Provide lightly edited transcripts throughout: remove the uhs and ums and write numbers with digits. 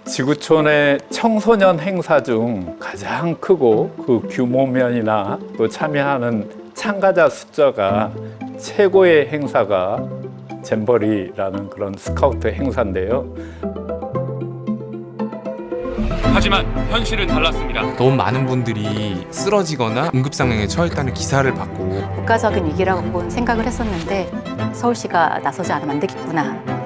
지구촌의 청소년 행사 중 가장 크고 그 규모면이나 또 참여하는 참가자 숫자가 최고의 행사가 잼버리라는 그런 스카우트 행사인데요. 하지만 현실은 달랐습니다. 너무 많은 분들이 쓰러지거나 응급상황에 처했다는 기사를 받고 국가적인 위기라고 생각을 했었는데 서울시가 나서지 않으면 안 되겠구나.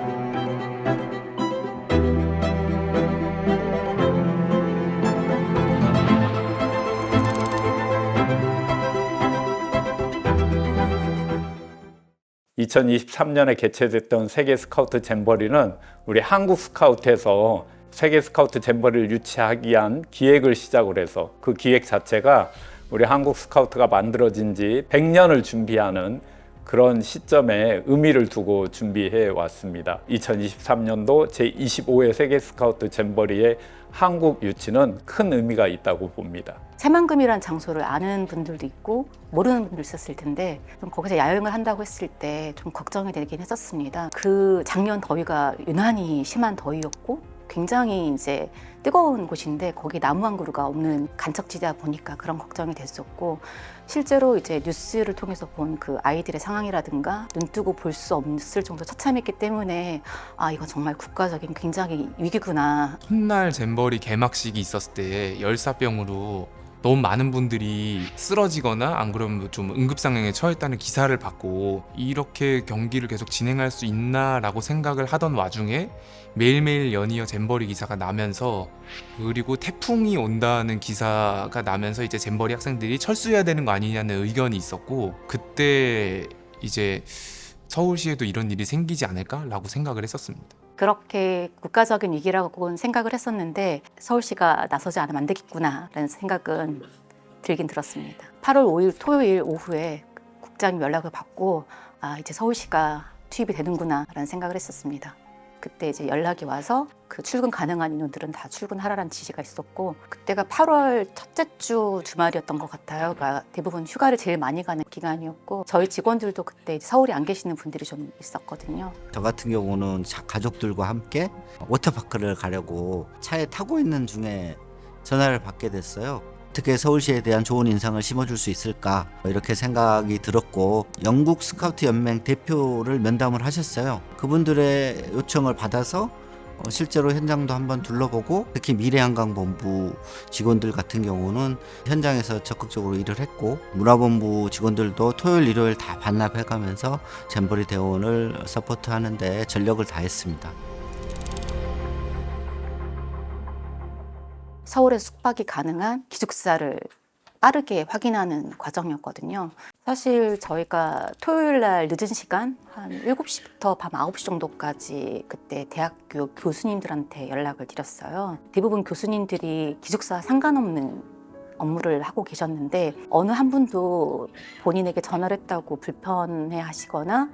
(2023년에) 개최됐던 세계 스카우트 잼버리는 우리 한국 스카우트에서 세계 스카우트 잼버리를 유치하기 위한 기획을 시작을 해서 그 기획 자체가 우리 한국 스카우트가 만들어진 지 100년을 준비하는 그런 시점에 의미를 두고 준비해 왔습니다. 2023년도 제25회 세계 스카우트 잼버리의 한국 유치는 큰 의미가 있다고 봅니다. 새만금이라는 장소를 아는 분들도 있고 모르는 분들도 있었을 텐데 좀 거기서 야영을 한다고 했을 때 좀 걱정이 되긴 했었습니다. 그 작년 더위가 유난히 심한 더위였고 굉장히 이제 뜨거운 곳인데 거기 나무 한 그루가 없는 간척지대다 보니까 그런 걱정이 됐었고 실제로 이제 뉴스를 통해서 본 그 아이들의 상황이라든가 눈 뜨고 볼 수 없을 정도 처참했기 때문에 아 이건 정말 국가적인 굉장히 위기구나. 첫날 잼버리 개막식이 있었을 때 열사병으로 너무 많은 분들이 쓰러지거나 안 그러면 좀 응급상황에 처했다는 기사를 받고 이렇게 경기를 계속 진행할 수 있나라고 생각을 하던 와중에 매일매일 연이어 잼버리 기사가 나면서 그리고 태풍이 온다는 기사가 나면서 이제 잼버리 학생들이 철수해야 되는 거 아니냐는 의견이 있었고 그때 이제 서울시에도 이런 일이 생기지 않을까라고 생각을 했었습니다. 그렇게 국가적인 위기라고 생각을 했었는데 서울시가 나서지 않으면 안 되겠구나라는 생각은 들긴 들었습니다. 8월 5일 토요일 오후에 국장님 연락을 받고 아 이제 서울시가 투입이 되는구나라는 생각을 했었습니다. 그때 이제 연락이 와서 그 출근 가능한 인원들은 다 출근하라는 지시가 있었고 그때가 8월 첫째 주 주말이었던 것 같아요. 그러니까 대부분 휴가를 제일 많이 가는 기간이었고 저희 직원들도 그때 이제 서울에 안 계시는 분들이 좀 있었거든요. 저 같은 경우는 가족들과 함께 워터파크를 가려고 차에 타고 있는 중에 전화를 받게 됐어요. 어떻게 서울시에 대한 좋은 인상을 심어줄 수 있을까 이렇게 생각이 들었고 영국 스카우트 연맹 대표를 면담을 하셨어요. 그분들의 요청을 받아서 실제로 현장도 한번 둘러보고 특히 미래한강본부 직원들 같은 경우는 현장에서 적극적으로 일을 했고 문화본부 직원들도 토요일 일요일 다 반납해가면서 잼버리 대원을 서포트하는 데 전력을 다했습니다. 서울에 숙박이 가능한 기숙사를 빠르게 확인하는 과정이었거든요. 사실 저희가 토요일 날 늦은 시간 한 7시부터 밤 9시 정도까지 그때 대학교 교수님들한테 연락을 드렸어요. 대부분 교수님들이 기숙사와 상관없는 업무를 하고 계셨는데 어느 한 분도 본인에게 전화를 했다고 불편해 하시거나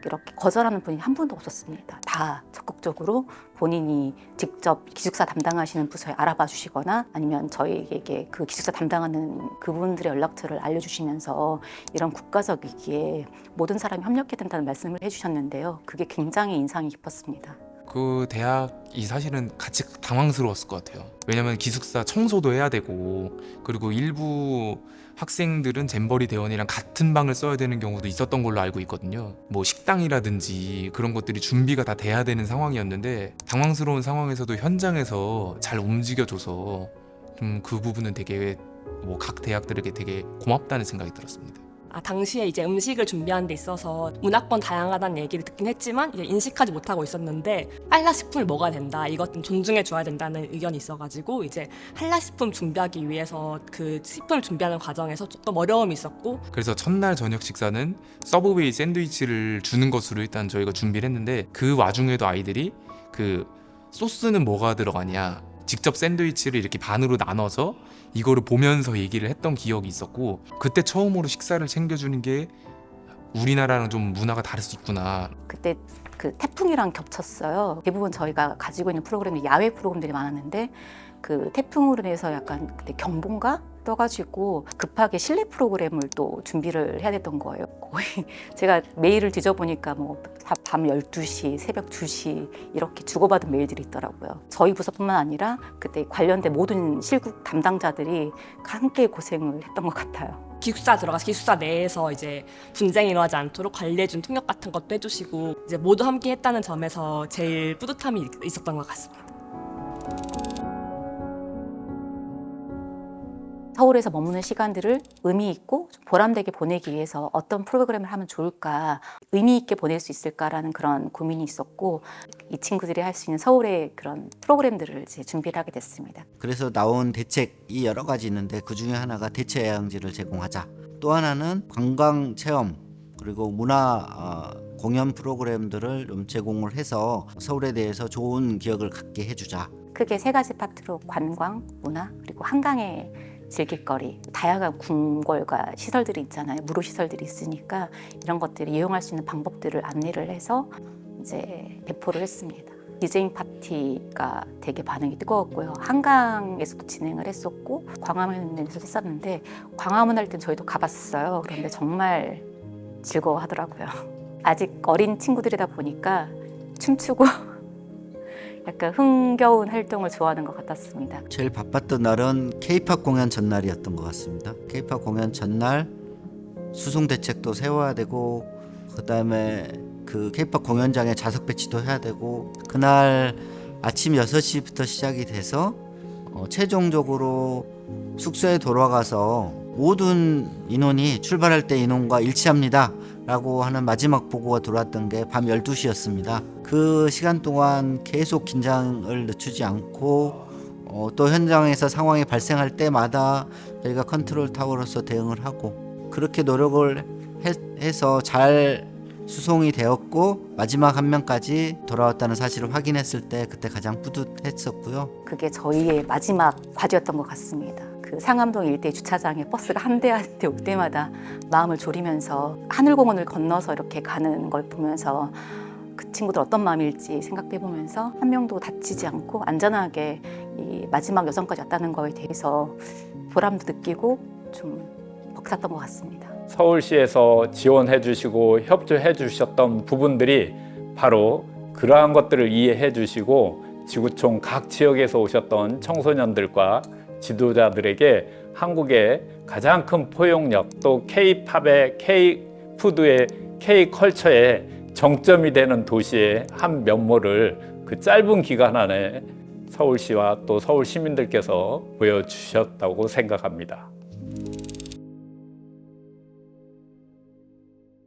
이렇게 거절하는 분이 한 분도 없었습니다. 다 적극적으로 본인이 직접 기숙사 담당하시는 부서에 알아봐 주시거나 아니면 저희에게 그 기숙사 담당하는 그분들의 연락처를 알려주시면서 이런 국가적 위기에 모든 사람이 협력해야 된다는 말씀을 해주셨는데요. 그게 굉장히 인상이 깊었습니다. 그 대학이 사실은 같이 당황스러웠을 것 같아요. 왜냐면 기숙사 청소도 해야 되고 그리고 일부 학생들은 잼버리 대원이랑 같은 방을 써야 되는 경우도 있었던 걸로 알고 있거든요. 뭐 식당이라든지 그런 것들이 준비가 다 돼야 되는 상황이었는데 당황스러운 상황에서도 현장에서 잘 움직여줘서 그 부분은 되게 뭐 각 대학들에게 되게 고맙다는 생각이 들었습니다. 당시에 이제 음식을 준비하는 데 있어서 문화권 다양하다는 얘기를 듣긴 했지만 이제 인식하지 못하고 있었는데 한라식품을 먹어야 된다, 이것 좀 존중해 줘야 된다는 의견이 있어가지고 이제 한라식품 준비하기 위해서 그 식품을 준비하는 과정에서 조금 어려움이 있었고 그래서 첫날 저녁 식사는 서브웨이 샌드위치를 주는 것으로 일단 저희가 준비를 했는데 그 와중에도 아이들이 그 소스는 뭐가 들어가냐 직접 샌드위치를 이렇게 반으로 나눠서 이거를 보면서 얘기를 했던 기억이 있었고 그때 처음으로 식사를 챙겨주는 게 우리나라랑 좀 문화가 다를 수 있구나. 그때 그 태풍이랑 겹쳤어요. 대부분 저희가 가지고 있는 프로그램이 야외 프로그램들이 많았는데 그 태풍으로 인해서 약간 그때 경보인가 떠가지고 급하게 실내 프로그램을 또 준비를 해야 됐던 거예요. 거의 제가 메일을 뒤져보니까 뭐 밤 12시, 새벽 2시 이렇게 주고받은 메일들이 있더라고요. 저희 부서뿐만 아니라 그때 관련된 모든 실국 담당자들이 함께 고생을 했던 것 같아요. 기숙사 들어가서 기숙사 내에서 이제 분쟁이 일어나지 않도록 관리해준 통역 같은 것도 해주시고 이제 모두 함께 했다는 점에서 제일 뿌듯함이 있었던 것 같습니다. 서울에서 머무는 시간들을 의미 있고 좀 보람되게 보내기 위해서 어떤 프로그램을 하면 좋을까, 의미 있게 보낼 수 있을까라는 그런 고민이 있었고 이 친구들이 할 수 있는 서울의 그런 프로그램들을 이제 준비를 하게 됐습니다. 그래서 나온 대책이 여러 가지 있는데 그 중에 하나가 대체 야영지를 제공하자. 또 하나는 관광 체험 그리고 문화 공연 프로그램들을 좀 제공을 해서 서울에 대해서 좋은 기억을 갖게 해주자. 크게 세 가지 파트로 관광, 문화, 그리고 한강의 즐길거리, 다양한 궁궐과 시설들이 있잖아요. 무료 시설들이 있으니까 이런 것들을 이용할 수 있는 방법들을 안내를 해서 이제 배포를 했습니다. 디제잉 파티가 되게 반응이 뜨거웠고요. 한강에서도 진행을 했었고 광화문에서도 했었는데 광화문 할 땐 저희도 가봤어요. 그런데 정말 즐거워하더라고요. 아직 어린 친구들이다 보니까 춤추고 약간 흥겨운 활동을 좋아하는 것 같았습니다. 제일 바빴던 날은 K-팝 공연 전날이었던 것 같습니다. K-팝 공연 전날 수송 대책도 세워야 되고 그다음에 그 K-팝 공연장에 좌석 배치도 해야 되고 그날 아침 6시부터 시작이 돼서 최종적으로 숙소에 돌아가서 모든 인원이 출발할 때 인원과 일치합니다 라고 하는 마지막 보고가 들어왔던 게 밤 12시였습니다. 그 시간 동안 계속 긴장을 늦추지 않고 또 현장에서 상황이 발생할 때마다 저희가 컨트롤 타워로서 대응을 하고 그렇게 노력을 해서 잘 수송이 되었고 마지막 한 명까지 돌아왔다는 사실을 확인했을 때 그때 가장 뿌듯했었고요. 그게 저희의 마지막 과제였던 것 같습니다. 그 상암동 일대 주차장에 버스가 한 대 한 대 올 때마다 마음을 졸이면서 하늘공원을 건너서 이렇게 가는 걸 보면서 그 친구들 어떤 마음일지 생각해 보면서 한 명도 다치지 않고 안전하게 이 마지막 여정까지 왔다는 거에 대해서 보람도 느끼고 좀 벅찼던 것 같습니다. 서울시에서 지원해 주시고 협조해 주셨던 부분들이 바로 그러한 것들을 이해해 주시고 지구촌 각 지역에서 오셨던 청소년들과 지도자들에게 한국의 가장 큰 포용력 또 K-팝의 K-푸드의 K-컬처의 정점이 되는 도시의 한 면모를 그 짧은 기간 안에 서울시와 또 서울 시민들께서 보여주셨다고 생각합니다.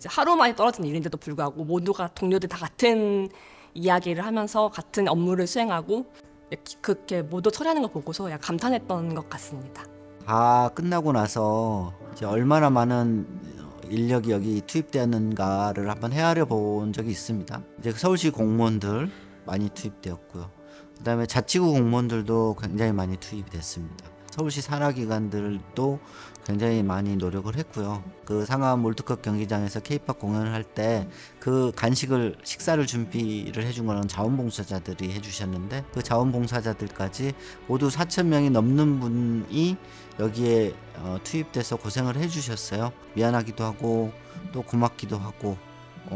하루 만에 떨어진 일인데도 불구하고 모두가 동료들 다 같은 이야기를 하면서 같은 업무를 수행하고 그렇게 모두 처리하는 걸 보고서 약간 감탄했던 것 같습니다. 다 끝나고 나서 이제 얼마나 많은 인력이 여기 투입되었는가를 한번 헤아려 본 적이 있습니다. 이제 서울시 공무원들 많이 투입되었고요. 그다음에 자치구 공무원들도 굉장히 많이 투입이 됐습니다. 서울시 산하기관들도 굉장히 많이 노력을 했고요. 그 상암 월드컵 경기장에서 K-팝 공연을 할 때 그 간식을 식사를 준비를 해준 거는 자원봉사자들이 해주셨는데 그 자원봉사자들까지 모두 4,000명이 넘는 분이 여기에 투입돼서 고생을 해주셨어요. 미안하기도 하고 또 고맙기도 하고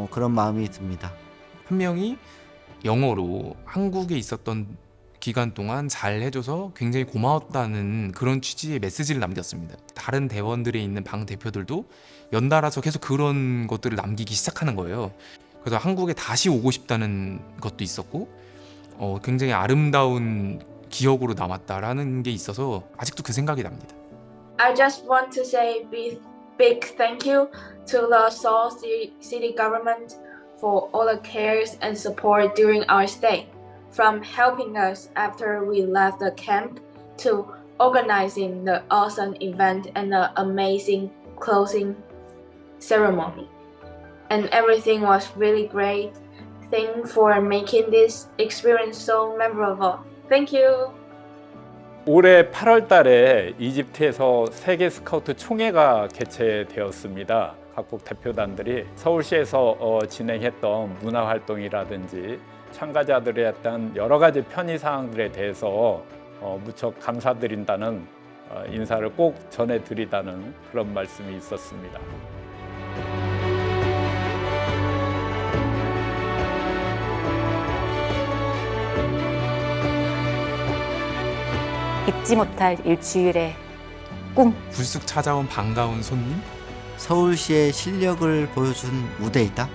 그런 마음이 듭니다. 한 명이 영어로 한국에 있었던 기간 동안 잘 해줘서 굉장히 고마웠다는 그런 취지의 메시지를 남겼습니다. 다른 대원들에 있는 방 대표들도 연달아서 계속 그런 것들을 남기기 시작하는 거예요. 그래서 한국에 다시 오고 싶다는 것도 있었고 굉장히 아름다운 기억으로 남았다라는 게 있어서 아직도 그 생각이 납니다. I just want to say big thank you to the Seoul City government for all the cares and support during our stay. From helping us after we left the camp to organizing the awesome event and the amazing closing ceremony. And everything was really great. Thanks for making this experience so memorable. Thank you. 올해 8월 달에 이집트에서 세계 스카우트 총회가 개최되었습니다. 각국 대표단들이 서울시에서 진행했던 문화활동이라든지 참가자들의 어떤 여러 가지 편의사항들에 대해서 무척 감사드린다는 인사를 꼭 전해드리다는 그런 말씀이 있었습니다. 잊지 못할 일주일의 꿈. 불쑥 찾아온 반가운 손님? 서울시의 실력을 보여준 무대이다.